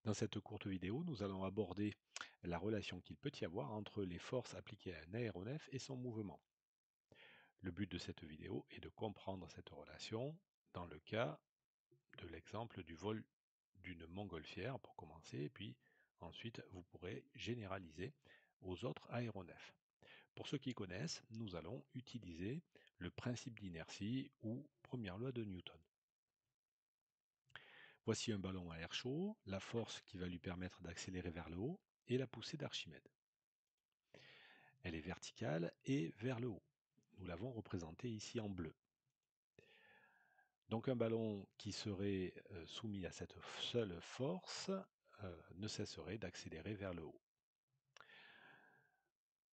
Dans cette courte vidéo, nous allons aborder la relation qu'il peut y avoir entre les forces appliquées à un aéronef et son mouvement. Le but de cette vidéo est de comprendre cette relation dans le cas de l'exemple du vol d'une montgolfière pour commencer, et puis ensuite vous pourrez généraliser aux autres aéronefs. Pour ceux qui connaissent, nous allons utiliser le principe d'inertie ou première loi de Newton. Voici un ballon à air chaud, la force qui va lui permettre d'accélérer vers le haut et la poussée d'Archimède. Elle est verticale et vers le haut. Nous l'avons représentée ici en bleu. Donc un ballon qui serait soumis à cette seule force ne cesserait d'accélérer vers le haut.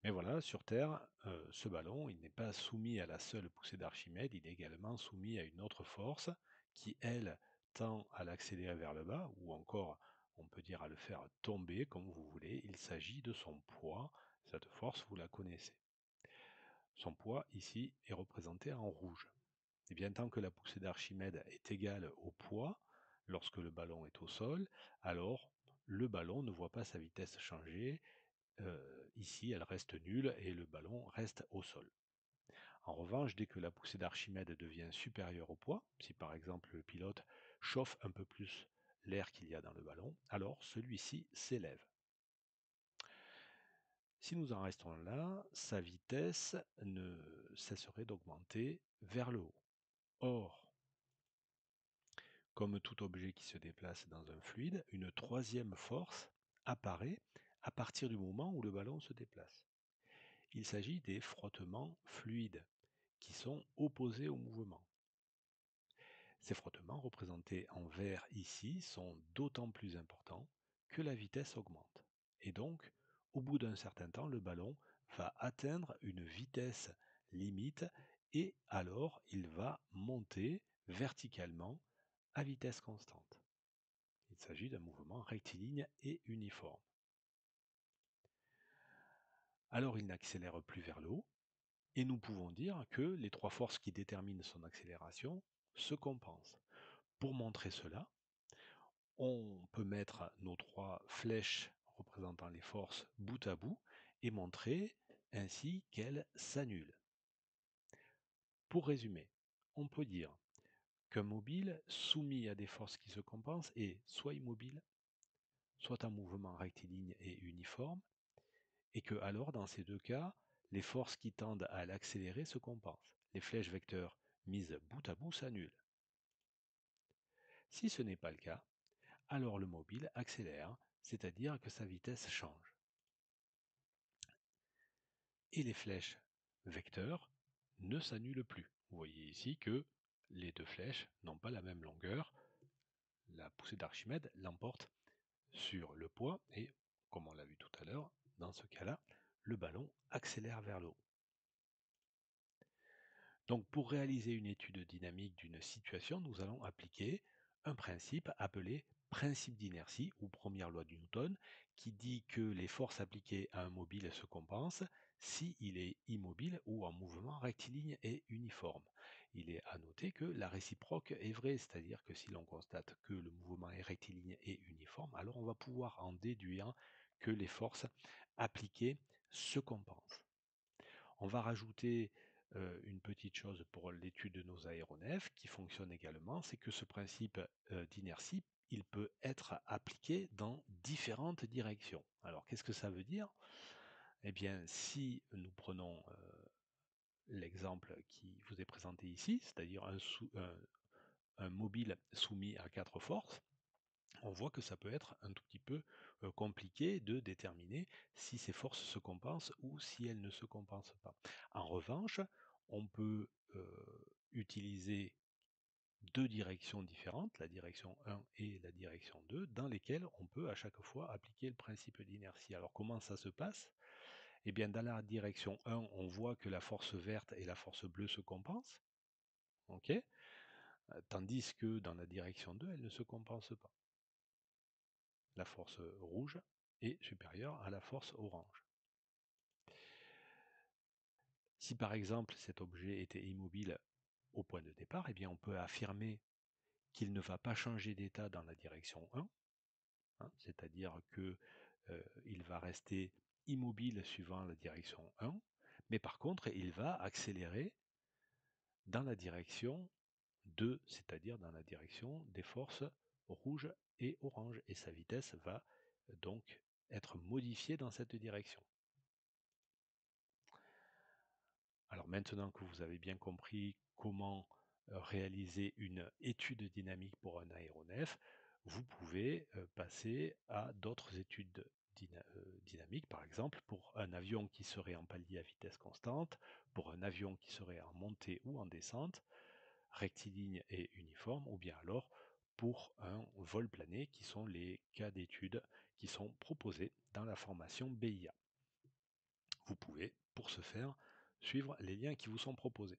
Mais voilà, sur Terre, ce ballon, il n'est pas soumis à la seule poussée d'Archimède, il est également soumis à une autre force qui, elle, tend à l'accélérer vers le bas, ou encore, on peut dire à le faire tomber, comme vous voulez. Il s'agit de son poids. Cette force, vous la connaissez. Son poids, ici, est représenté en rouge. Et bien, tant que la poussée d'Archimède est égale au poids, lorsque le ballon est au sol, alors le ballon ne voit pas sa vitesse changer. Ici, elle reste nulle et le ballon reste au sol. En revanche, dès que la poussée d'Archimède devient supérieure au poids, si par exemple le pilote chauffe un peu plus l'air qu'il y a dans le ballon, alors celui-ci s'élève. Si nous en restons là, sa vitesse ne cesserait d'augmenter vers le haut. Or, comme tout objet qui se déplace dans un fluide, une troisième force apparaît à partir du moment où le ballon se déplace. Il s'agit des frottements fluides, qui sont opposés au mouvement. Ces frottements, représentés en vert ici, sont d'autant plus importants que la vitesse augmente. Et donc, au bout d'un certain temps, le ballon va atteindre une vitesse limite et alors il va monter verticalement à vitesse constante. Il s'agit d'un mouvement rectiligne et uniforme. Alors il n'accélère plus vers le haut, et nous pouvons dire que les trois forces qui déterminent son accélération se compensent. Pour montrer cela, on peut mettre nos trois flèches représentant les forces bout à bout et montrer ainsi qu'elles s'annulent. Pour résumer, on peut dire qu'un mobile soumis à des forces qui se compensent est soit immobile, soit en mouvement rectiligne et uniforme, et que alors dans ces deux cas, les forces qui tendent à l'accélérer se compensent. Les flèches vecteurs mises bout à bout s'annulent. Si ce n'est pas le cas, alors le mobile accélère, c'est-à-dire que sa vitesse change. Et les flèches vecteurs ne s'annulent plus. Vous voyez ici que les deux flèches n'ont pas la même longueur. La poussée d'Archimède l'emporte sur le poids et, comme on l'a vu tout à l'heure, dans ce cas-là, le ballon accélère vers le haut. Donc pour réaliser une étude dynamique d'une situation, nous allons appliquer un principe appelé principe d'inertie ou première loi de Newton qui dit que les forces appliquées à un mobile se compensent s'il est immobile ou en mouvement rectiligne et uniforme. Il est à noter que la réciproque est vraie, c'est-à-dire que si l'on constate que le mouvement est rectiligne et uniforme, alors on va pouvoir en déduire que les forces appliquées se compensent. On va rajouter une petite chose pour l'étude de nos aéronefs qui fonctionne également, c'est que ce principe d'inertie, il peut être appliqué dans différentes directions. Alors qu'est-ce que ça veut dire? Eh bien, si nous prenons l'exemple qui vous est présenté ici, c'est-à-dire un mobile soumis à quatre forces, on voit que ça peut être un tout petit peu compliqué de déterminer si ces forces se compensent ou si elles ne se compensent pas. En revanche, on peut utiliser deux directions différentes, la direction 1 et la direction 2, dans lesquelles on peut à chaque fois appliquer le principe d'inertie. Alors comment ça se passe? Eh bien, dans la direction 1, on voit que la force verte et la force bleue se compensent, ok, tandis que dans la direction 2, elles ne se compensent pas. La force rouge est supérieure à la force orange. Si par exemple cet objet était immobile au point de départ, eh bien on peut affirmer qu'il ne va pas changer d'état dans la direction 1, hein, c'est-à-dire que il va rester immobile suivant la direction 1, mais par contre, il va accélérer dans la direction 2, c'est-à-dire dans la direction des forces rouges et oranges, et sa vitesse va donc être modifiée dans cette direction. Alors maintenant que vous avez bien compris comment réaliser une étude dynamique pour un aéronef, vous pouvez passer à d'autres études dynamiques, par exemple pour un avion qui serait en palier à vitesse constante, pour un avion qui serait en montée ou en descente, rectiligne et uniforme, ou bien alors pour un vol plané, qui sont les cas d'études qui sont proposés dans la formation BIA. Vous pouvez, pour ce faire, suivre les liens qui vous sont proposés.